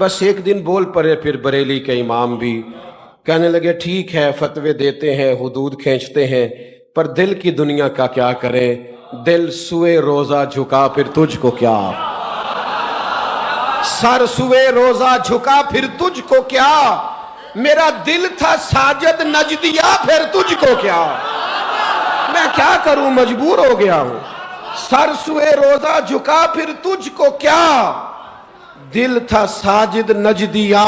بس ایک دن بول پڑے پھر بریلی کے امام بھی، کہنے لگے ٹھیک ہے فتوے دیتے ہیں، حدود کھینچتے ہیں، پر دل کی دنیا کا کیا کریں، دل سوئے روزہ جھکا پھر تجھ کو کیا، سر سوئے روزہ جھکا پھر تجھ کو کیا، میرا دل تھا ساجد نجدیا پھر تجھ کو کیا، میں کیا کروں مجبور ہو گیا ہوں، سر سوئے روزہ جھکا پھر تجھ کو کیا، دل تھا ساجد نجدیا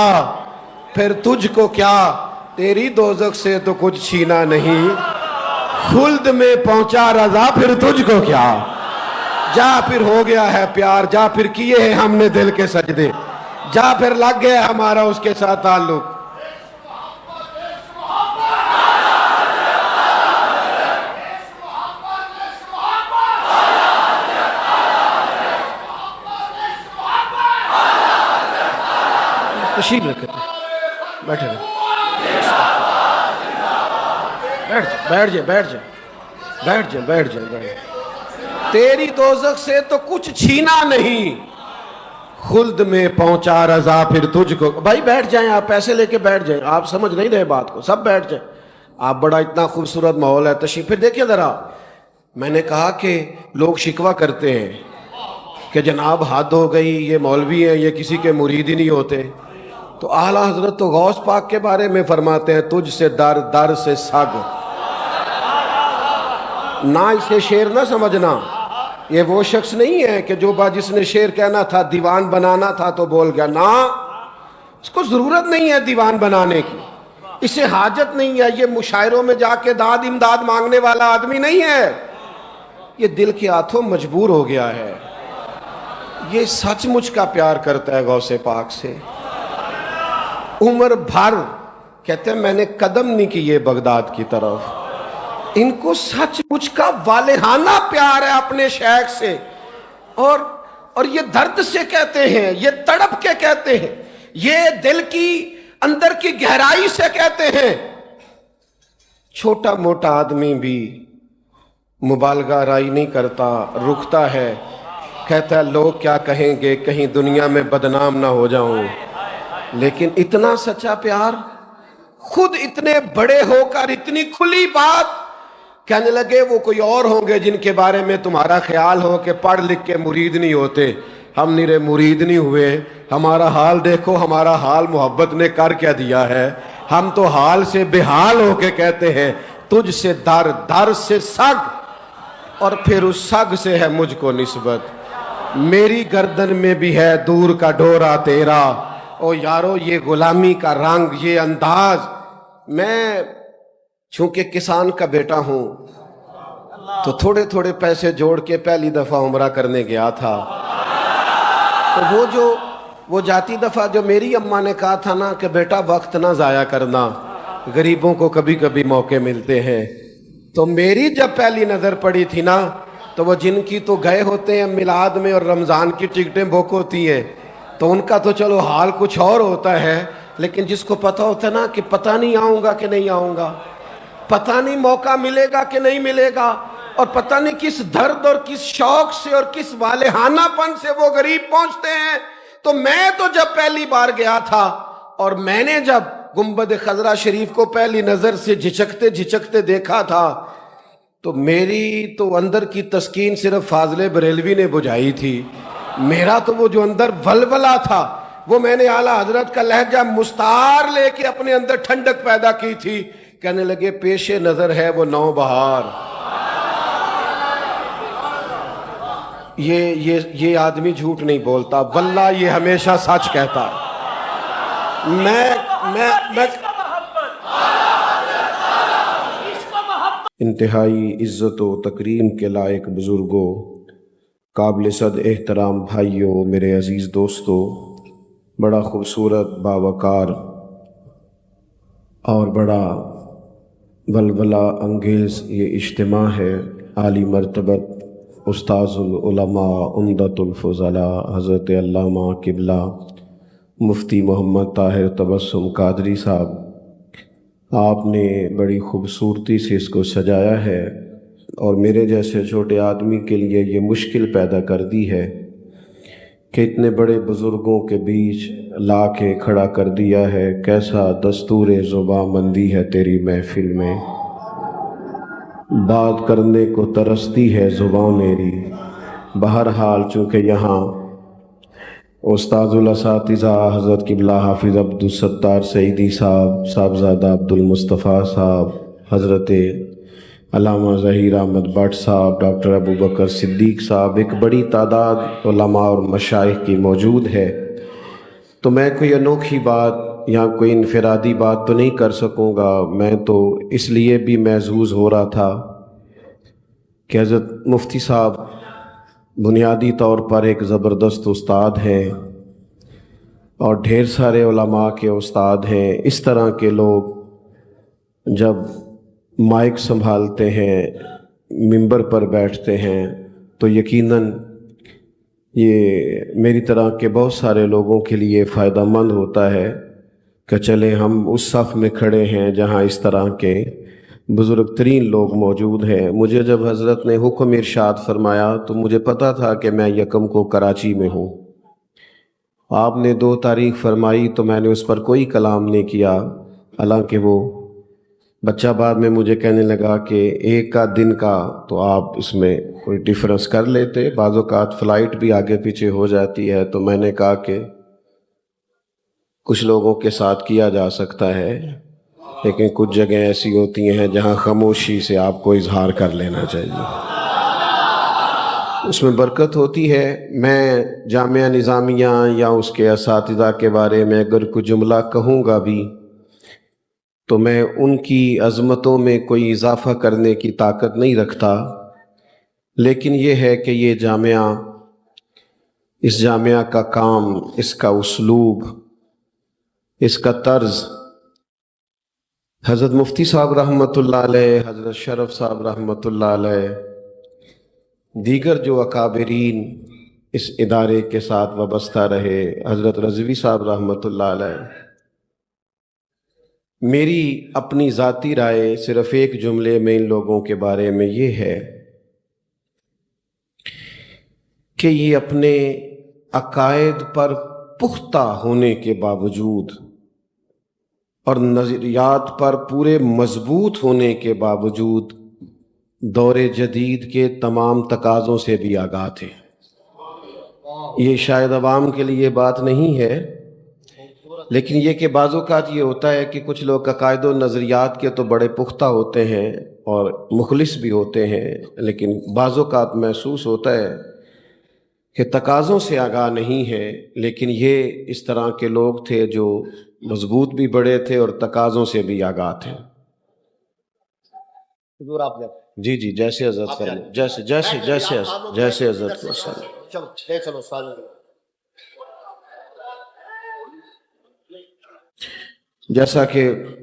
پھر تجھ کو کیا، تیری دوزخ سے تو کچھ چھینا نہیں، خلد میں پہنچا رضا پھر تجھ کو کیا، جا پھر ہو گیا ہے پیار، جا پھر کیے ہیں ہم نے دل کے سجدے، جا پھر لگ گیا ہمارا اس کے ساتھ تعلق۔ تشریف رکھتے ہیں، بیٹھے رہے، بیٹھ جائے، تیری دوزخ سے تو کچھ چھینا نہیں، خلد میں پہنچا رضا پھر تجھ کو۔ بھائی بیٹھ جائیں، آپ پیسے لے کے بیٹھ جائیں، آپ سمجھ نہیں رہے بات کو، سب بیٹھ جائیں، آپ بڑا اتنا خوبصورت ماحول ہے تشریف۔ پھر دیکھیں ذرا، میں نے کہا کہ لوگ شکوہ کرتے ہیں کہ جناب حد ہو گئی، یہ مولوی ہیں، یہ کسی کے مرید ہی نہیں ہوتے، تو اعلیٰ حضرت تو غوث پاک کے بارے میں فرماتے ہیں تجھ سے در در سے سگ، نہ اسے شعر نہ سمجھنا، یہ وہ شخص نہیں ہے کہ جو جس نے شعر کہنا تھا دیوان بنانا تھا تو بول گیا، نہ اس کو ضرورت نہیں ہے دیوان بنانے کی، اسے حاجت نہیں ہے، یہ مشاعروں میں جا کے داد امداد مانگنے والا آدمی نہیں ہے، یہ دل کے ہاتھوں مجبور ہو گیا ہے، یہ سچ مچ کا پیار کرتا ہے غوث پاک سے، عمر بھر کہتے ہیں میں نے قدم نہیں کیے بغداد کی طرف، ان کو سچ مچ کا والہانہ پیار ہے اپنے شیخ سے، اور یہ درد سے کہتے ہیں، یہ تڑپ کے کہتے ہیں، یہ دل کی اندر کی گہرائی سے کہتے ہیں۔ چھوٹا موٹا آدمی بھی مبالغہ رائی نہیں کرتا، رکتا ہے، کہتا ہے لوگ کیا کہیں گے، کہیں دنیا میں بدنام نہ ہو جاؤں، لیکن اتنا سچا پیار، خود اتنے بڑے ہو کر اتنی کھلی بات، کہنے لگے وہ کوئی اور ہوں گے جن کے بارے میں تمہارا خیال ہو کہ پڑھ لکھ کے مرید نہیں ہوتے، ہم نیرے مرید نہیں ہوئے، ہمارا حال دیکھو، ہمارا حال محبت نے کر کیا دیا ہے، ہم تو حال سے بحال ہو کے کہتے ہیں تجھ سے در در سے سگ، اور پھر اس سگ سے ہے مجھ کو نسبت، میری گردن میں بھی ہے دور کا ڈورا تیرا، او یارو یہ غلامی کا رنگ، یہ انداز، میں چونکہ کسان کا بیٹا ہوں تو تھوڑے تھوڑے پیسے جوڑ کے پہلی دفعہ عمرہ کرنے گیا تھا، تو وہ جاتی دفعہ جو میری اماں نے کہا تھا نا کہ بیٹا وقت نہ ضائع کرنا، غریبوں کو کبھی کبھی موقع ملتے ہیں، تو میری جب پہلی نظر پڑی تھی نا، تو وہ جن کی تو گئے ہوتے ہیں میلاد میں اور رمضان کی ٹکٹیں بک ہوتی ہیں، تو ان کا تو چلو حال کچھ اور ہوتا ہے، لیکن جس کو پتہ ہوتا ہے نا کہ پتہ نہیں آؤں گا کہ نہیں آؤں گا، پتہ نہیں موقع ملے گا کہ نہیں ملے گا، اور پتہ نہیں کس درد اور کس شوق سے اور کس والہانہ پن سے وہ غریب پہنچتے ہیں، تو میں تو جب پہلی بار گیا تھا اور میں نے جب گنبد خضرا شریف کو پہلی نظر سے جھچکتے جھچکتے دیکھا تھا، تو میری تو اندر کی تسکین صرف فاضل بریلوی نے بجھائی تھی، میرا تو وہ جو اندر ولولہ تھا وہ میں نے اعلیٰ حضرت کا لہجہ مستعار لے کے اپنے اندر ٹھنڈک پیدا کی تھی، کہنے لگے پیش نظر ہے وہ نو بہار، یہ آدمی جھوٹ نہیں بولتا، واللہ یہ ہمیشہ سچ کہتا ہے، میں انتہائی عزت و تکریم کے لائق بزرگوں، قابل صد احترام بھائیوں، میرے عزیز دوستوں، بڑا خوبصورت باوقار اور بڑا ولولہ انگیز یہ اجتماع ہے، عالی مرتبت استاذ العلماء عمدۃ الفضلاء حضرت علامہ قبلہ مفتی محمد طاہر تبسم قادری صاحب، آپ نے بڑی خوبصورتی سے اس کو سجایا ہے، اور میرے جیسے چھوٹے آدمی کے لیے یہ مشکل پیدا کر دی ہے کہ اتنے بڑے بزرگوں کے بیچ لا کے کھڑا کر دیا ہے، کیسا دستور زباں مندی ہے تیری محفل میں، بات کرنے کو ترستی ہے زباں میری۔ بہرحال چونکہ یہاں استاد الاساتذہ حضرت قبلہ حافظ عبدالستار سعیدی صاحب، صاحبزادہ عبدالمصطفیٰ صاحب، حضرت علامہ ظہیر احمد بٹ صاحب، ڈاکٹر ابو بکر صدیق صاحب، ایک بڑی تعداد علماء اور مشائخ کی موجود ہے، تو میں کوئی انوکھی بات یا کوئی انفرادی بات تو نہیں کر سکوں گا۔ میں تو اس لیے بھی محظوظ ہو رہا تھا کہ حضرت مفتی صاحب بنیادی طور پر ایک زبردست استاد ہیں اور ڈھیر سارے علماء کے استاد ہیں۔ اس طرح کے لوگ جب مائک سنبھالتے ہیں، منبر پر بیٹھتے ہیں، تو یقیناً یہ میری طرح کے بہت سارے لوگوں کے لیے فائدہ مند ہوتا ہے کہ چلے ہم اس صف میں کھڑے ہیں جہاں اس طرح کے بزرگ ترین لوگ موجود ہیں۔ مجھے جب حضرت نے حکم ارشاد فرمایا تو مجھے پتا تھا کہ میں یکم کو کراچی میں ہوں۔ آپ نے 2 تاریخ فرمائی تو میں نے اس پر کوئی کلام نہیں کیا، حالانکہ وہ بچہ بعد میں مجھے کہنے لگا کہ 1 کا دن کا تو آپ اس میں کوئی ڈیفرنس کر لیتے، بعض اوقات فلائٹ بھی آگے پیچھے ہو جاتی ہے، تو میں نے کہا کہ کچھ لوگوں کے ساتھ کیا جا سکتا ہے، لیکن کچھ جگہیں ایسی ہوتی ہیں جہاں خاموشی سے آپ کو اظہار کر لینا چاہیے، اس میں برکت ہوتی ہے۔ میں جامعہ نظامیہ یا اس کے اساتذہ کے بارے میں اگر کوئی جملہ کہوں گا بھی تو میں ان کی عظمتوں میں کوئی اضافہ کرنے کی طاقت نہیں رکھتا، لیکن یہ ہے کہ یہ جامعہ، اس جامعہ کا کام، اس کا اسلوب، اس کا طرز، حضرت مفتی صاحب رحمۃ اللہ علیہ، حضرت شرف صاحب رحمۃ اللہ علیہ، دیگر جو اکابرین اس ادارے کے ساتھ وابستہ رہے، حضرت رضوی صاحب رحمۃ اللہ علیہ، میری اپنی ذاتی رائے صرف ایک جملے میں ان لوگوں کے بارے میں یہ ہے کہ یہ اپنے عقائد پر پختہ ہونے کے باوجود اور نظریات پر پورے مضبوط ہونے کے باوجود دور جدید کے تمام تقاضوں سے بھی آگاہ تھے۔ یہ شاید عوام کے لیے بات نہیں ہے، لیکن یہ کہ بعض اوقات یہ ہوتا ہے کہ کچھ لوگ عقائد و نظریات کے تو بڑے پختہ ہوتے ہیں اور مخلص بھی ہوتے ہیں، لیکن بعض اوقات محسوس ہوتا ہے کہ تقاضوں سے آگاہ نہیں ہے، لیکن یہ اس طرح کے لوگ تھے جو مضبوط بھی بڑے تھے اور تقاضوں سے بھی آگاہ تھے۔ جی جی، جیسے حضرت فرمائے، جیسے حضرت جیسا کہ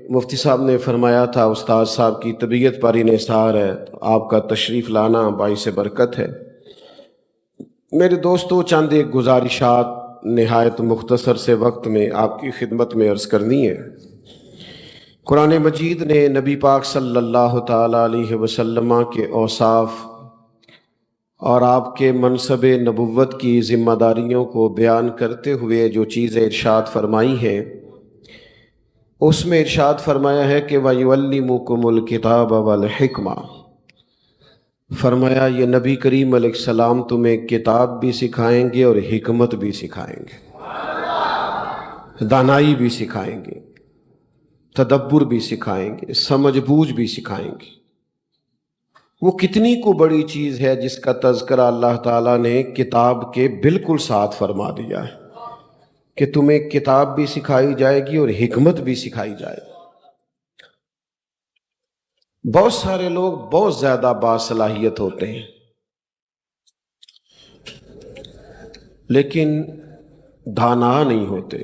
مفتی صاحب نے فرمایا تھا، استاد صاحب کی طبیعت پر انحصار ہے، تو آپ کا تشریف لانا باعث برکت ہے۔ میرے دوستو، چند ایک گزارشات نہایت مختصر سے وقت میں آپ کی خدمت میں عرض کرنی ہے۔ قرآن مجید نے نبی پاک صلی اللہ تعالیٰ علیہ وسلم کے اوصاف اور آپ کے منصب نبوت کی ذمہ داریوں کو بیان کرتے ہوئے جو چیزیں ارشاد فرمائی ہیں، اس میں ارشاد فرمایا ہے کہ وَيُعَلِّمُكُمُ الْكِتَابَ وَالْحِكْمَةَ، فرمایا یہ نبی کریم علیہ السلام تمہیں کتاب بھی سکھائیں گے اور حکمت بھی سکھائیں گے، دانائی بھی سکھائیں گے، تدبر بھی سکھائیں گے، سمجھ بوجھ بھی سکھائیں گے۔ وہ کتنی کو بڑی چیز ہے جس کا تذکرہ اللہ تعالیٰ نے کتاب کے بالکل ساتھ فرما دیا ہے کہ تمہیں کتاب بھی سکھائی جائے گی اور حکمت بھی سکھائی جائے گی۔ بہت سارے لوگ بہت زیادہ باصلاحیت ہوتے ہیں، لیکن دانا نہیں ہوتے،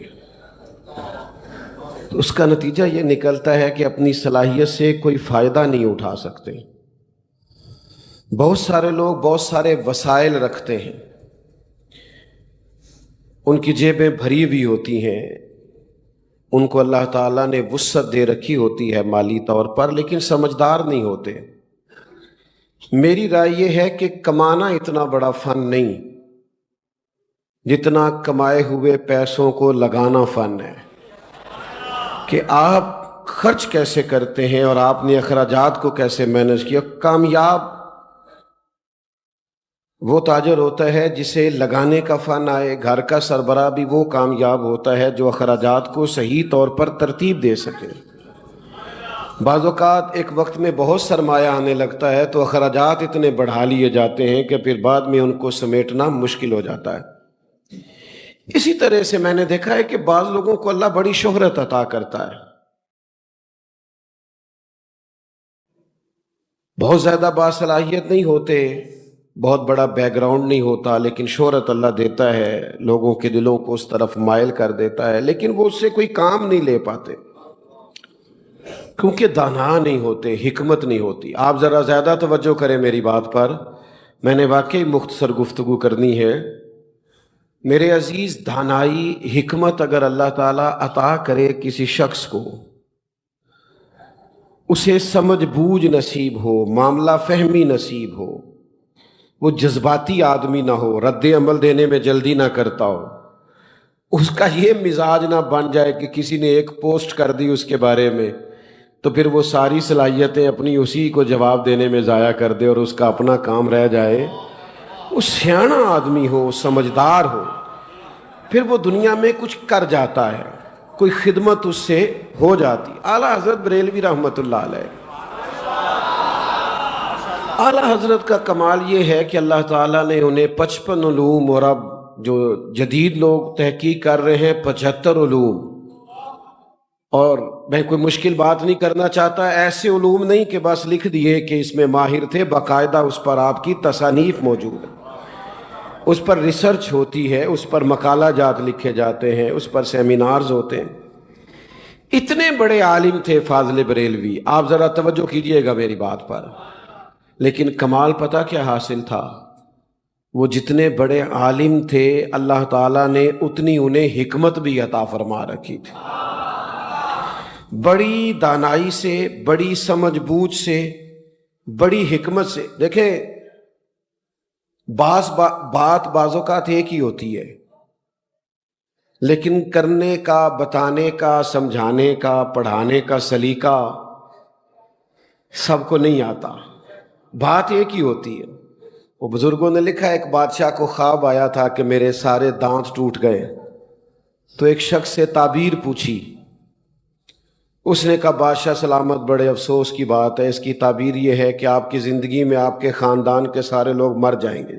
تو اس کا نتیجہ یہ نکلتا ہے کہ اپنی صلاحیت سے کوئی فائدہ نہیں اٹھا سکتے۔ بہت سارے لوگ بہت سارے وسائل رکھتے ہیں، ان کی جیبیں بھری ہوئی ہوتی ہیں، ان کو اللہ تعالیٰ نے وسعت دے رکھی ہوتی ہے مالی طور پر، لیکن سمجھدار نہیں ہوتے۔ میری رائے یہ ہے کہ کمانا اتنا بڑا فن نہیں، جتنا کمائے ہوئے پیسوں کو لگانا فن ہے کہ آپ خرچ کیسے کرتے ہیں اور آپ نے اخراجات کو کیسے مینج کیا. کامیاب وہ تاجر ہوتا ہے جسے لگانے کا فن آئے. گھر کا سربراہ بھی وہ کامیاب ہوتا ہے جو اخراجات کو صحیح طور پر ترتیب دے سکے. بعض اوقات ایک وقت میں بہت سرمایہ آنے لگتا ہے تو اخراجات اتنے بڑھا لیے جاتے ہیں کہ پھر بعد میں ان کو سمیٹنا مشکل ہو جاتا ہے. اسی طرح سے میں نے دیکھا ہے کہ بعض لوگوں کو اللہ بڑی شہرت عطا کرتا ہے, بہت زیادہ باصلاحیت نہیں ہوتے, بہت بڑا بیک گراؤنڈ نہیں ہوتا, لیکن شہرت اللہ دیتا ہے, لوگوں کے دلوں کو اس طرف مائل کر دیتا ہے, لیکن وہ اس سے کوئی کام نہیں لے پاتے کیونکہ دانا نہیں ہوتے, حکمت نہیں ہوتی. آپ ذرا زیادہ توجہ کریں میری بات پر, میں نے واقعی مختصر گفتگو کرنی ہے. میرے عزیز, دانائی حکمت اگر اللہ تعالیٰ عطا کرے کسی شخص کو, اسے سمجھ بوجھ نصیب ہو, معاملہ فہمی نصیب ہو, وہ جذباتی آدمی نہ ہو, رد عمل دینے میں جلدی نہ کرتا ہو, اس کا یہ مزاج نہ بن جائے کہ کسی نے ایک پوسٹ کر دی اس کے بارے میں تو پھر وہ ساری صلاحیتیں اپنی اسی کو جواب دینے میں ضائع کر دے اور اس کا اپنا کام رہ جائے. وہ سیاںا آدمی ہو, سمجھدار ہو, پھر وہ دنیا میں کچھ کر جاتا ہے, کوئی خدمت اس سے ہو جاتی. اعلیٰ حضرت بریلوی رحمۃ اللہ علیہ, اعلیٰ حضرت کا کمال یہ ہے کہ اللہ تعالیٰ نے انہیں 55 علوم, اور اب جو جدید لوگ تحقیق کر رہے ہیں 75 علوم, اور میں کوئی مشکل بات نہیں کرنا چاہتا, ایسے علوم نہیں کہ بس لکھ دیے کہ اس میں ماہر تھے, باقاعدہ اس پر آپ کی تصانیف موجود ہے, اس پر ریسرچ ہوتی ہے, اس پر مقالہ جات لکھے جاتے ہیں, اس پر سیمینارز ہوتے ہیں. اتنے بڑے عالم تھے فاضل بریلوی, آپ ذرا توجہ کیجئے گا میری بات پر. لیکن کمال پتہ کیا حاصل تھا, وہ جتنے بڑے عالم تھے اللہ تعالیٰ نے اتنی انہیں حکمت بھی عطا فرما رکھی تھی. بڑی دانائی سے, بڑی سمجھ بوجھ سے, بڑی حکمت سے. دیکھیں, بات بعض اوقات ایک ہی ہوتی ہے, لیکن کرنے کا, بتانے کا, سمجھانے کا, پڑھانے کا سلیقہ سب کو نہیں آتا. بات ایک ہی ہوتی ہے. وہ بزرگوں نے لکھا, ایک بادشاہ کو خواب آیا تھا کہ میرے سارے دانت ٹوٹ گئے, تو ایک شخص سے تعبیر پوچھی. اس نے کہا بادشاہ سلامت, بڑے افسوس کی بات ہے, اس کی تعبیر یہ ہے کہ آپ کی زندگی میں آپ کے خاندان کے سارے لوگ مر جائیں گے.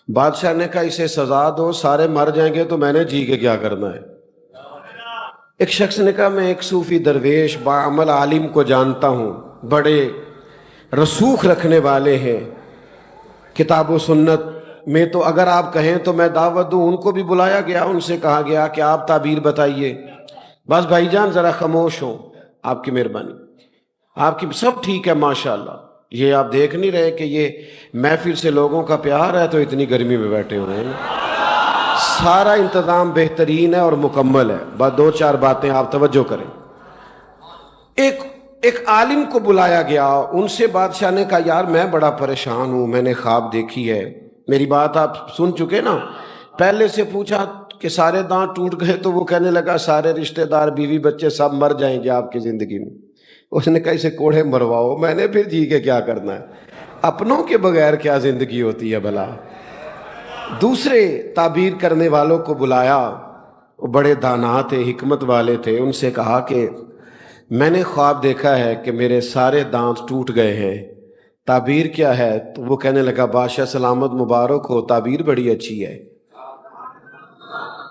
بادشاہ نے کہا اسے سزا دو, سارے مر جائیں گے تو میں نے جی کے کیا کرنا ہے. ایک شخص نے کہا میں ایک صوفی درویش باعمل عالم کو جانتا ہوں, بڑے رسوخ رکھنے والے ہیں, کتاب و سنت میں تو اگر آپ کہیں تو میں دعوت دوں. ان کو بھی بلایا گیا, ان سے کہا گیا کہ آپ تعبیر بتائیے. بس بھائی جان ذرا خاموش ہوں, آپ کی مہربانی, آپ کی سب ٹھیک ہے ماشاءاللہ. یہ آپ دیکھ نہیں رہے کہ یہ محفل سے لوگوں کا پیار ہے تو اتنی گرمی میں بیٹھے ہوئے ہیں. سارا انتظام بہترین ہے اور مکمل ہے, بس 2-4 باتیں آپ توجہ کریں. ایک عالم کو بلایا گیا, ان سے بادشاہ نے کہا یار میں بڑا پریشان ہوں, میں نے خواب دیکھی ہے. میری بات آپ سن چکے نا. پہلے سے پوچھا کہ سارے دانت ٹوٹ گئے تو وہ کہنے لگا سارے رشتہ دار, بیوی بچے سب مر جائیں گے آپ کی زندگی میں. اس نے کہا اسے کوڑھے مرواؤ, میں نے پھر جی کے کیا کرنا ہے, اپنوں کے بغیر کیا زندگی ہوتی ہے بھلا. دوسرے تعبیر کرنے والوں کو بلایا, وہ بڑے دانا تھے, حکمت والے تھے. ان سے کہا کہ میں نے خواب دیکھا ہے کہ میرے سارے دانت ٹوٹ گئے ہیں, تعبیر کیا ہے؟ تو وہ کہنے لگا بادشاہ سلامت مبارک ہو, تعبیر بڑی اچھی ہے.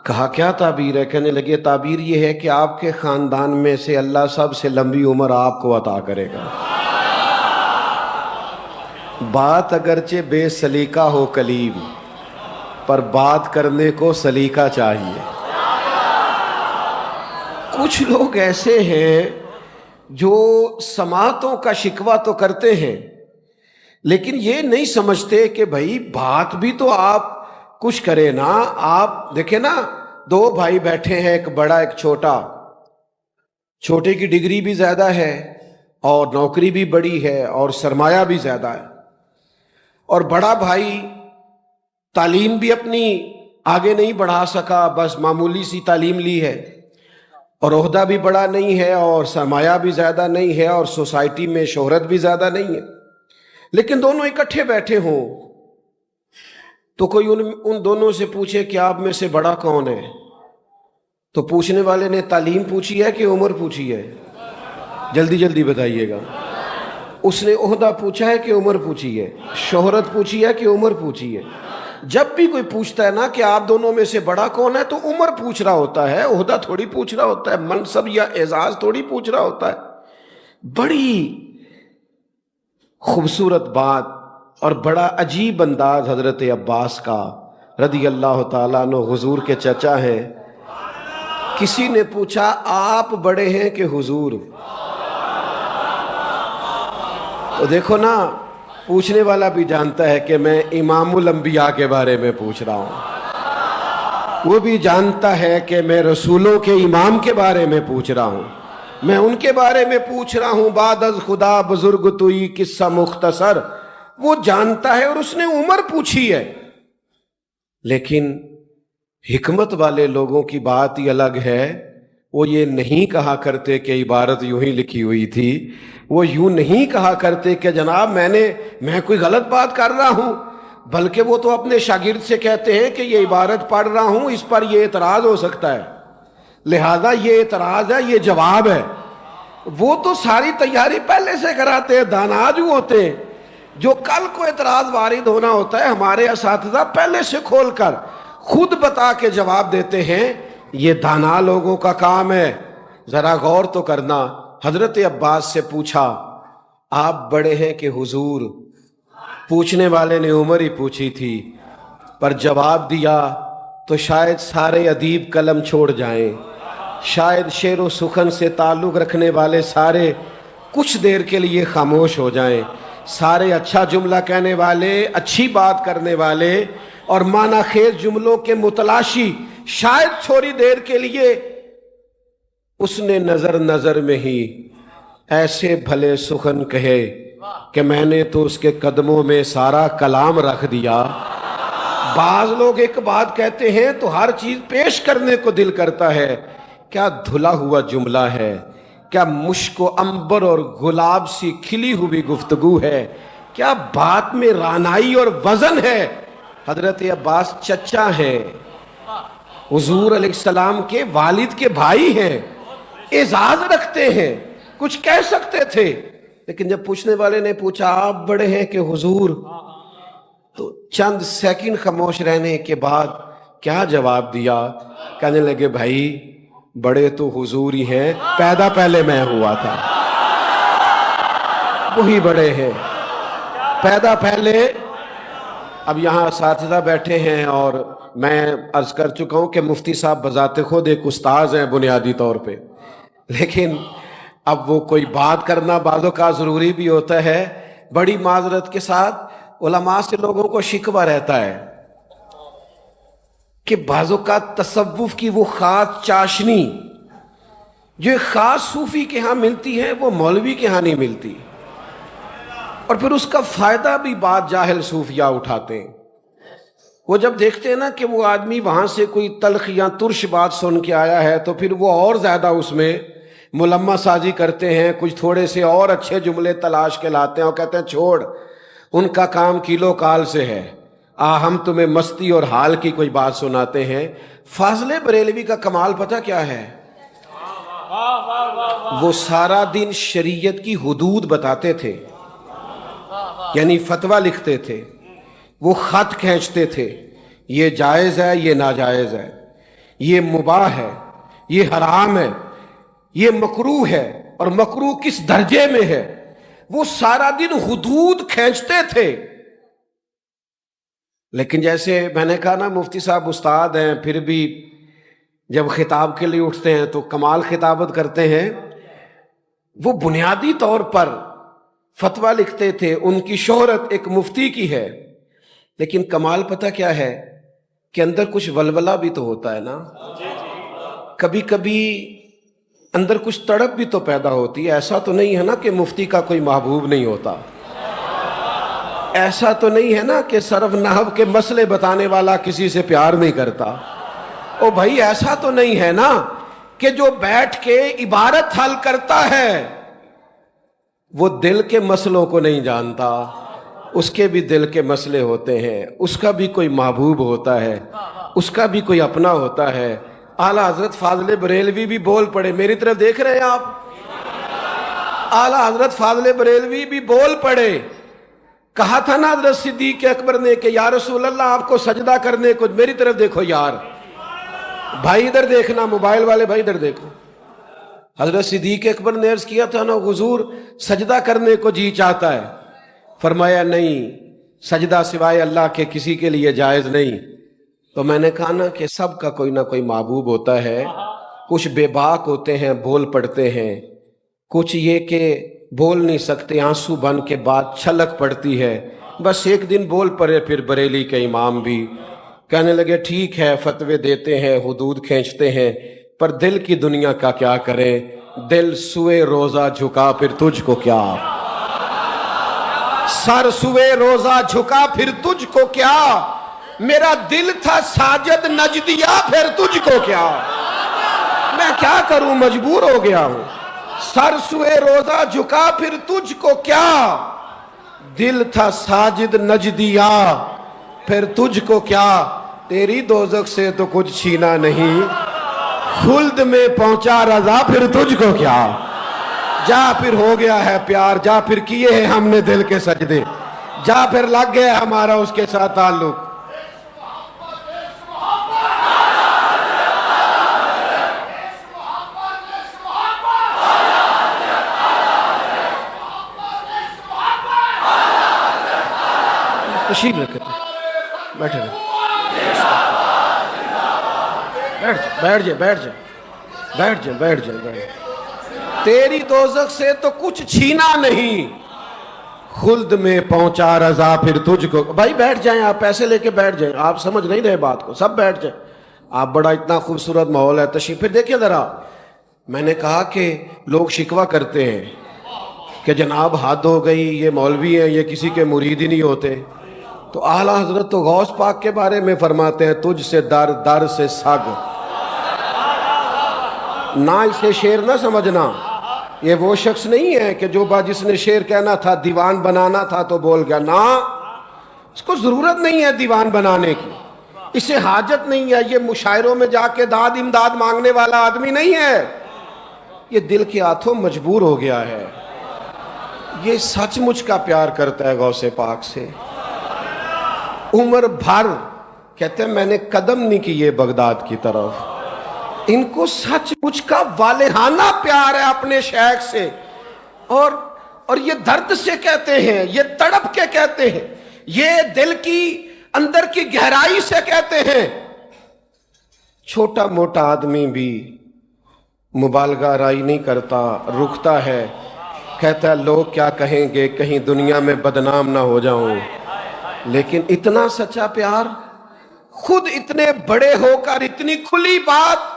کہا کیا تعبیر ہے؟ کہنے لگے تعبیر یہ ہے کہ آپ کے خاندان میں سے اللہ سب سے لمبی عمر آپ کو عطا کرے گا. بات اگرچہ بے سلیقہ ہو کلیم, پر بات کرنے کو سلیقہ چاہیے. کچھ لوگ ایسے ہیں جو سماعتوں کا شکوہ تو کرتے ہیں لیکن یہ نہیں سمجھتے کہ بھائی بات بھی تو آپ کچھ کرے نا. آپ دیکھیں نا, 2 بھائی بیٹھے ہیں, ایک بڑا ایک چھوٹا. چھوٹے کی ڈگری بھی زیادہ ہے اور نوکری بھی بڑی ہے اور سرمایہ بھی زیادہ ہے, اور بڑا بھائی تعلیم بھی اپنی آگے نہیں بڑھا سکا، بس معمولی سی تعلیم لی ہے اور عہدہ بھی بڑا نہیں ہے اور سرمایہ بھی زیادہ نہیں ہے اور سوسائٹی میں شہرت بھی زیادہ نہیں ہے، لیکن دونوں اکٹھے بیٹھے ہوں تو کوئی ان دونوں سے پوچھے کہ آپ میں سے بڑا کون ہے، تو پوچھنے والے نے تعلیم پوچھی ہے کہ عمر پوچھی ہے؟ جلدی جلدی بتائیے گا۔ اس نے عہدہ پوچھا ہے کہ عمر پوچھی ہے؟ شہرت پوچھی ہے کہ عمر پوچھی ہے؟ جب بھی کوئی پوچھتا ہے نا کہ آپ دونوں میں سے بڑا کون ہے تو عمر پوچھ رہا ہوتا ہے، عہدہ تھوڑی پوچھ رہا ہوتا ہے، منصب یا اعزاز تھوڑی پوچھ رہا ہوتا ہے۔ بڑی خوبصورت بات اور بڑا عجیب انداز حضرت عباس کا رضی اللہ تعالیٰ عنہ، حضور کے چچا ہیں۔ کسی نے پوچھا آپ بڑے ہیں کہ حضور؟ تو دیکھو نا، پوچھنے والا بھی جانتا ہے کہ میں امام الانبیاء کے بارے میں پوچھ رہا ہوں، وہ بھی جانتا ہے کہ میں رسولوں کے امام کے بارے میں پوچھ رہا ہوں، میں ان کے بارے میں پوچھ رہا ہوں۔ بعد از خدا بزرگ توئی قصہ مختصر، وہ جانتا ہے اور اس نے عمر پوچھی ہے۔ لیکن حکمت والے لوگوں کی بات ہی الگ ہے، وہ یہ نہیں کہا کرتے کہ عبارت یوں ہی لکھی ہوئی تھی، وہ یوں نہیں کہا کرتے کہ جناب میں کوئی غلط بات کر رہا ہوں، بلکہ وہ تو اپنے شاگرد سے کہتے ہیں کہ یہ عبارت پڑھ رہا ہوں، اس پر یہ اعتراض ہو سکتا ہے، لہذا یہ اعتراض ہے، یہ جواب ہے۔ وہ تو ساری تیاری پہلے سے کراتے ہیں، دانا جو ہوتے ہیں، جو کل کو اعتراض وارد ہونا ہوتا ہے ہمارے اساتذہ پہلے سے کھول کر خود بتا کے جواب دیتے ہیں۔ یہ دانا لوگوں کا کام ہے۔ ذرا غور تو کرنا، حضرت عباس سے پوچھا آپ بڑے ہیں کہ حضور؟ پوچھنے والے نے عمر ہی پوچھی تھی، پر جواب دیا تو شاید سارے ادیب قلم چھوڑ جائیں، شاید شعر و سخن سے تعلق رکھنے والے سارے کچھ دیر کے لیے خاموش ہو جائیں، سارے اچھا جملہ کہنے والے، اچھی بات کرنے والے اور معنی خیز جملوں کے متلاشی شاید تھوڑی دیر کے لیے۔ اس نے نظر میں ہی ایسے بھلے سخن کہے کہ میں نے تو اس کے قدموں میں سارا کلام رکھ دیا۔ بعض لوگ ایک بات کہتے ہیں تو ہر چیز پیش کرنے کو دل کرتا ہے، کیا دھلا ہوا جملہ ہے، کیا مشک و عنبر اور گلاب سی کھلی ہوئی گفتگو ہے، کیا بات میں رانائی اور وزن ہے۔ حضرت عباس چچا ہیں، حضور علیہ السلام کے والد کے بھائی ہیں، اعزاز رکھتے ہیں، کچھ کہہ سکتے تھے، لیکن جب پوچھنے والے نے پوچھا آپ بڑے ہیں کہ حضور، تو چند سیکنڈ خاموش رہنے کے بعد کیا جواب دیا؟ کہنے لگے بھائی بڑے تو حضور ہی ہیں، پیدا پہلے میں ہوا تھا، وہی بڑے ہیں، پیدا پہلے۔ اب یہاں اساتذہ بیٹھے ہیں اور میں عرض کر چکا ہوں کہ مفتی صاحب بذات خود ایک استاذ ہیں بنیادی طور پہ، لیکن اب وہ کوئی بات کرنا بعض اوقات ضروری بھی ہوتا ہے۔ بڑی معذرت کے ساتھ علماء سے لوگوں کو شکوہ رہتا ہے کہ بعض اوقات تصوف کی وہ خاص چاشنی جو ایک خاص صوفی کے ہاں ملتی ہے وہ مولوی کے ہاں نہیں ملتی، اور پھر اس کا فائدہ بھی بعض جاہل صوفیاء اٹھاتے ہیں۔ وہ جب دیکھتے ہیں نا کہ وہ آدمی وہاں سے کوئی تلخ یا ترش بات سن کے آیا ہے تو پھر وہ اور زیادہ اس میں ملمہ سازی کرتے ہیں، کچھ تھوڑے سے اور اچھے جملے تلاش کے لاتے ہیں اور کہتے ہیں چھوڑ، ان کا کام کیلو کال سے ہے، ہم تمہیں مستی اور حال کی کوئی بات سناتے ہیں۔ فاضل بریلوی کا کمال پتہ کیا ہے؟ وہ سارا دن شریعت کی حدود بتاتے تھے، یعنی فتویٰ لکھتے تھے، وہ خط کھینچتے تھے، یہ جائز ہے، یہ ناجائز ہے، یہ مباح ہے، یہ حرام ہے، یہ مکروہ ہے، اور مکروہ کس درجے میں ہے۔ وہ سارا دن حدود کھینچتے تھے۔ لیکن جیسے میں نے کہا نا مفتی صاحب استاد ہیں، پھر بھی جب خطاب کے لیے اٹھتے ہیں تو کمال خطابت کرتے ہیں۔ وہ بنیادی طور پر فتویٰ لکھتے تھے، ان کی شہرت ایک مفتی کی ہے، لیکن کمال پتہ کیا ہے کہ اندر کچھ ولولہ بھی تو ہوتا ہے نا، کبھی کبھی اندر کچھ تڑپ بھی تو پیدا ہوتی ہے۔ ایسا تو نہیں ہے نا کہ مفتی کا کوئی محبوب نہیں ہوتا، ایسا تو نہیں ہے نا کہ صرف نحو کے مسئلے بتانے والا کسی سے پیار نہیں کرتا؟ او بھائی ایسا تو نہیں ہے نا کہ جو بیٹھ کے عبارت حل کرتا ہے وہ دل کے مسئلوں کو نہیں جانتا؟ اس کے بھی دل کے مسئلے ہوتے ہیں، اس کا بھی کوئی محبوب ہوتا ہے، اس کا بھی کوئی اپنا ہوتا ہے۔ اعلیٰ حضرت فاضل بریلوی بھی بول پڑے، میری طرف دیکھ رہے ہیں آپ؟ اعلیٰ حضرت فاضل بریلوی بھی بول پڑے۔ کہا تھا نا حضرت صدیق اکبر نے کہ یا رسول اللہ آپ کو سجدہ کرنے کو، میری طرف دیکھو یار، بھائی ادھر دیکھنا، موبائل والے بھائی ادھر دیکھو۔ حضرت صدیق اکبر نے عرض کیا تھا نا حضور سجدہ کرنے کو جی چاہتا ہے، فرمایا نہیں، سجدہ سوائے اللہ کے کسی کے لیے جائز نہیں۔ تو میں نے کہا نا کہ سب کا کوئی نہ کوئی محبوب ہوتا ہے، کچھ بے باک ہوتے ہیں بول پڑتے ہیں، کچھ یہ کہ بول نہیں سکتے، آنسو بن کے بعد چھلک پڑتی ہے۔ بس ایک دن بول پڑے، پھر بریلی کے امام بھی کہنے لگے ٹھیک ہے فتوے دیتے ہیں، حدود کھینچتے ہیں، پر دل کی دنیا کا کیا کریں، دل سوئے روزہ جھکا پھر تجھ کو کیا، سر سوئے روزہ جھکا پھر تجھ کو کیا، میرا دل تھا ساجد نجدیا پھر تجھ کو کیا، میں کیا کروں مجبور ہو گیا ہوں، سر سوئے روزہ جھکا پھر تجھ کو کیا، دل تھا ساجد نجدیا پھر تجھ کو کیا، تیری دوزخ سے تو کچھ چھینا نہیں، خلد میں پہنچا رضا پھر تجھ کو کیا، جا پھر ہو گیا ہے پیار، جا پھر کیے ہیں ہم نے دل کے سجدے، جا پھر لگ گیا ہمارا اس کے ساتھ تعلق۔ تشریف رکھتے بیٹھے رہے، بیٹھ جائے بیٹھ جائے بیٹھ جائے بیٹھ جائے۔ تیری دوزخ سے تو کچھ چھینا نہیں، خلد میں پہنچا رضا پھر تجھ کو۔ بھائی بیٹھ جائیں، آپ پیسے لے کے بیٹھ جائیں، آپ سمجھ نہیں رہے بات کو، سب بیٹھ جائیں۔ آپ بڑا اتنا خوبصورت ماحول ہے، تشریف پھر دیکھیں ذرا۔ میں نے کہا کہ لوگ شکوہ کرتے ہیں کہ جناب حد ہو گئی، یہ مولوی ہیں، یہ کسی کے مرید ہی نہیں ہوتے۔ تو اعلیٰ حضرت تو غوث پاک کے بارے میں فرماتے ہیں تجھ سے در در سے سگ، نہ اسے شعر نہ سمجھنا، یہ وہ شخص نہیں ہے کہ جو جس نے شعر کہنا تھا دیوان بنانا تھا تو بول گیا، نہ، اس کو ضرورت نہیں ہے دیوان بنانے کی، اسے حاجت نہیں ہے، یہ مشاعروں میں جا کے داد امداد مانگنے والا آدمی نہیں ہے، یہ دل کے ہاتھوں مجبور ہو گیا ہے، یہ سچ مچ کا پیار کرتا ہے غوث پاک سے۔ عمر بھر کہتے ہیں میں نے قدم نہیں کیے بغداد کی طرف، ان کو سچ مچ کا والہانہ پیار ہے اپنے شیخ سے، اور یہ درد سے کہتے ہیں، یہ تڑپ کے کہتے ہیں، یہ دل کی اندر کی گہرائی سے کہتے ہیں۔ چھوٹا موٹا آدمی بھی مبالغہ رائی نہیں کرتا، رکتا ہے، کہتا ہے لوگ کیا کہیں گے، کہیں دنیا میں بدنام نہ ہو جاؤں۔ لیکن اتنا سچا پیار، خود اتنے بڑے ہو کر اتنی کھلی بات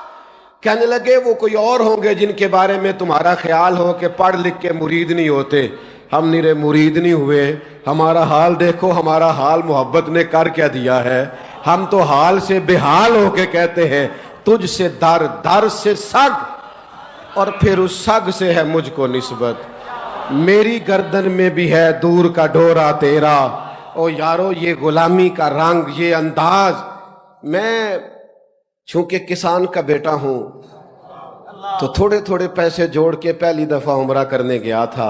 کہنے لگے وہ کوئی اور ہوں گے جن کے بارے میں تمہارا خیال ہو کہ پڑھ لکھ کے مرید نہیں ہوتے، ہم نرے مرید نہیں ہوئے، ہمارا حال دیکھو، ہمارا حال محبت نے کر کیا دیا ہے، ہم تو حال سے بے حال ہو کے کہتے ہیں تجھ سے در در سے سگ، اور پھر اس سگ سے ہے مجھ کو نسبت، میری گردن میں بھی ہے دور کا ڈورا تیرا۔ او یارو یہ غلامی کا رنگ، یہ انداز، میں چونکہ کسان کا بیٹا ہوں تو تھوڑے تھوڑے پیسے جوڑ کے پہلی دفعہ عمرہ کرنے گیا تھا،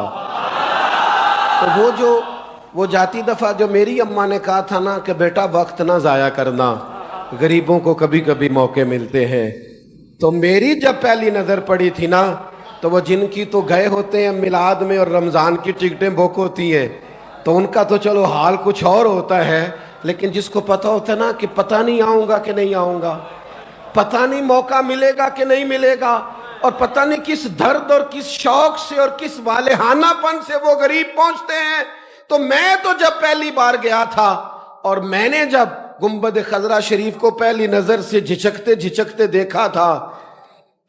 تو وہ جاتی دفعہ جو میری اماں نے کہا تھا نا کہ بیٹا وقت نہ ضائع کرنا، غریبوں کو کبھی کبھی موقع ملتے ہیں، تو میری جب پہلی نظر پڑی تھی نا تو وہ جن کی تو گئے ہوتے ہیں میلاد میں اور رمضان کی ٹکٹیں بک ہوتی ہیں تو ان کا تو چلو حال کچھ اور ہوتا ہے، لیکن جس کو پتہ ہوتا ہے نا کہ پتہ نہیں آؤں گا کہ نہیں آؤں گا، پتہ نہیں موقع ملے گا کہ نہیں ملے گا، اور پتہ نہیں کس درد اور کس شوق سے اور کس والہانہ پن سے وہ غریب پہنچتے ہیں۔ تو میں تو جب پہلی بار گیا تھا اور میں نے جب گنبد خضرا شریف کو پہلی نظر سے جھچکتے جھچکتے دیکھا تھا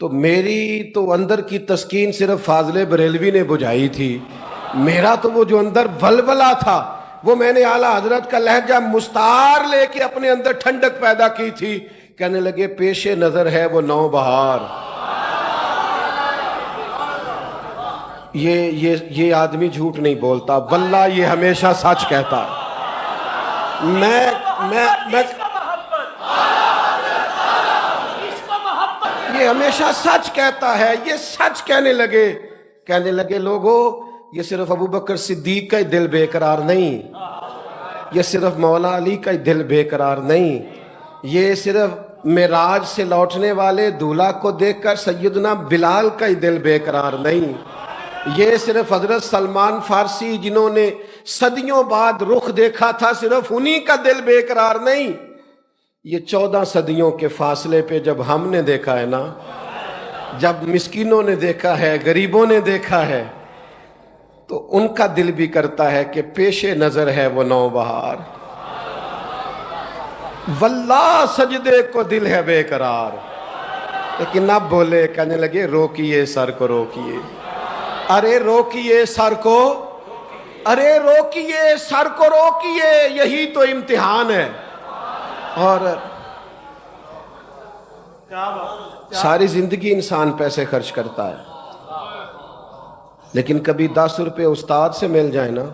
تو میری تو اندر کی تسکین صرف فاضل بریلوی نے بجھائی تھی، میرا تو وہ جو اندر ولولہ تھا وہ میں نے اعلیٰ حضرت کا لہجہ مستعار لے کے اپنے اندر ٹھنڈک پیدا کی تھی. کہنے لگے پیش نظر ہے وہ نو بہار. یہ آدمی جھوٹ نہیں بولتا، واللہ یہ ہمیشہ سچ کہتا ہے. یہ ہمیشہ سچ کہتا ہے. یہ سچ کہنے لگے لوگو، یہ صرف ابو بکر صدیق کا ہی دل بے قرار نہیں، یہ صرف مولا علی کا ہی دل بے قرار نہیں، یہ صرف معراج سے لوٹنے والے دولہا کو دیکھ کر سیدنا بلال کا ہی دل بے قرار نہیں، یہ صرف حضرت سلمان فارسی جنہوں نے صدیوں بعد رخ دیکھا تھا صرف انہی کا دل بے قرار نہیں. یہ 14 صدیوں کے فاصلے پہ جب ہم نے دیکھا ہے نا، جب مسکینوں نے دیکھا ہے، غریبوں نے دیکھا ہے، تو ان کا دل بھی کرتا ہے کہ پیش نظر ہے وہ نو بہار. واللہ سجدے کو دل ہے بے قرار. لیکن اب بولے، کہنے لگے روکیے سر کو روکیے. ارے روکیے سر کو، ارے روکیے سر کو روکیے، یہی تو امتحان ہے. اور ساری زندگی انسان پیسے خرچ کرتا ہے، لیکن کبھی 10 روپے استاد سے مل جائے نا،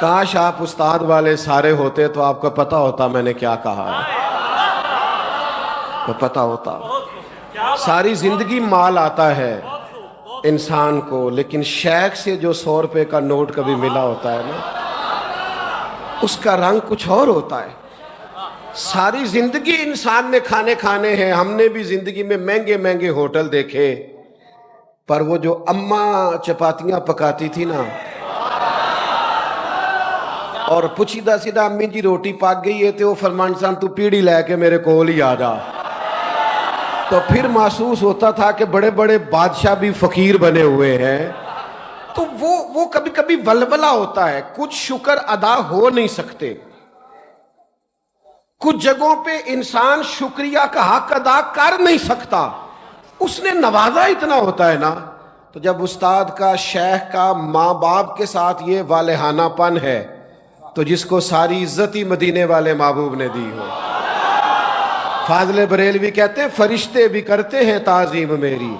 کاش آپ استاد والے سارے ہوتے تو آپ کو پتا ہوتا میں نے کیا کہا ہے، تو پتا ہوتا. ساری زندگی مال آتا ہے انسان کو، لیکن شیخ سے جو 100 روپے کا نوٹ کبھی ملا ہوتا ہے نا، اس کا رنگ کچھ اور ہوتا ہے. ساری زندگی انسان نے کھانے ہیں، ہم نے بھی زندگی میں مہنگے ہوٹل دیکھے، پر وہ جو اماں چپاتیاں پکاتی تھی نا، اور پوچھیدہ سیدھا امی جی روٹی پاک گئی ہے تو وہ فرمان سان تو پیڑی لے کے میرے کول ہی آ جا، تو پھر محسوس ہوتا تھا کہ بڑے بڑے بادشاہ بھی فقیر بنے ہوئے ہیں. تو وہ کبھی کبھی ولولہ ہوتا ہے، کچھ شکر ادا ہو نہیں سکتے، کچھ جگہوں پہ انسان شکریہ کا حق ادا کر نہیں سکتا، اس نے نوازا اتنا ہوتا ہے نا. تو جب استاد کا، شیخ کا، ماں باپ کے ساتھ یہ والہانہ پن ہے، تو جس کو ساری عزت ہی مدینے والے محبوب نے دی ہو. فاضل بریلوی کہتے ہیں فرشتے بھی کرتے ہیں تعظیم میری،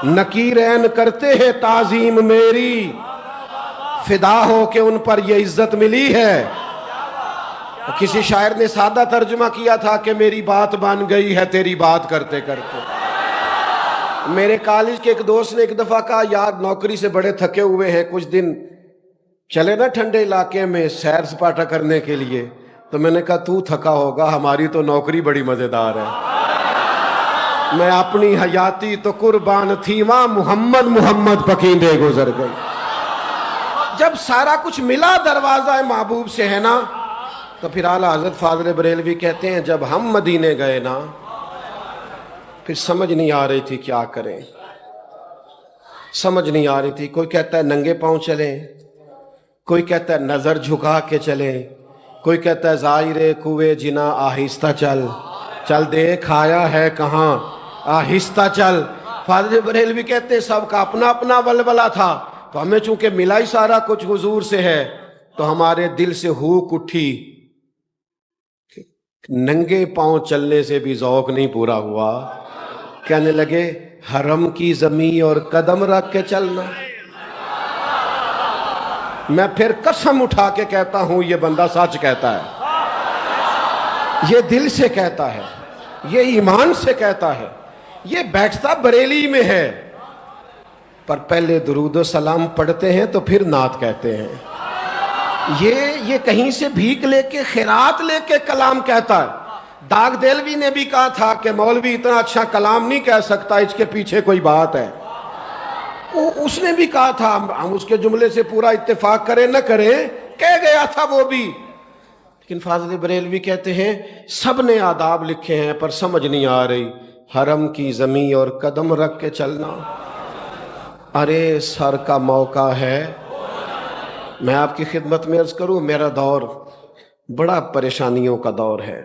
نکیرین کرتے ہیں تعظیم میری، فدا ہو کہ ان پر یہ عزت ملی ہے. کسی شاعر نے سادہ ترجمہ کیا تھا کہ میری بات بن گئی ہے تیری بات کرتے کرتے. میرے کالج کے ایک دوست نے ایک دفعہ کہا، یار نوکری سے بڑے تھکے ہوئے ہیں، کچھ دن چلے نا ٹھنڈے علاقے میں سیر سپاٹا کرنے کے لیے. تو میں نے کہا تو تھکا ہوگا، ہماری تو نوکری بڑی مزیدار ہے. میں اپنی حیاتی تو قربان تھی وہاں محمد پکیندے گزر گئی. جب سارا کچھ ملا دروازہ محبوب سے ہے نا، تو پھر اعلیٰ حضرت فاضل بریلوی کہتے ہیں جب ہم مدینے گئے نا، پھر سمجھ نہیں آ رہی تھی کیا کریں، سمجھ نہیں آ رہی تھی. کوئی کہتا ہے ننگے پاؤں چلیں، کوئی کہتا ہے نظر جھکا کے چلیں، کوئی کہتا ہے ظاہر کوے جنا آہستہ چل، چل دیکھ آیا ہے کہاں آہستہ چل. فاضل بریلوی کہتے ہیں سب کا اپنا اپنا ولولہ تھا، تو ہمیں چونکہ ملا ہی سارا کچھ حضور سے ہے، تو ہمارے دل سے ہوک اٹھی، ننگے پاؤں چلنے سے بھی ذوق نہیں پورا ہوا. کہنے لگے حرم کی زمین اور قدم رکھ کے چلنا. میں پھر قسم اٹھا کے کہتا ہوں یہ بندہ سچ کہتا ہے، یہ دل سے کہتا ہے، یہ ایمان سے کہتا ہے، یہ بیٹھتا بریلی میں ہے، پر پہلے درود و سلام پڑھتے ہیں تو پھر نعت کہتے ہیں. یہ کہیں سے بھیک لے کے خیرات لے کے کلام کہتا ہے. داغ دہلوی نے بھی کہا تھا کہ مولوی اتنا اچھا کلام نہیں کہہ سکتا، اس کے پیچھے کوئی بات ہے. اس نے بھی کہا تھا، ہم اس کے جملے سے پورا اتفاق کریں نہ کریں، کہہ گیا تھا وہ بھی. لیکن فاضل بریلوی کہتے ہیں سب نے آداب لکھے ہیں پر سمجھ نہیں آ رہی. حرم کی زمین اور قدم رکھ کے چلنا. ارے سر کا موقع ہے. میں آپ کی خدمت میں عرض کروں، میرا دور بڑا پریشانیوں کا دور ہے.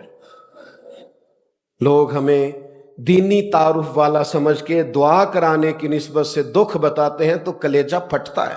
لوگ ہمیں دینی تعارف والا سمجھ کے دعا کرانے کی نسبت سے دکھ بتاتے ہیں تو کلیجہ پھٹتا ہے.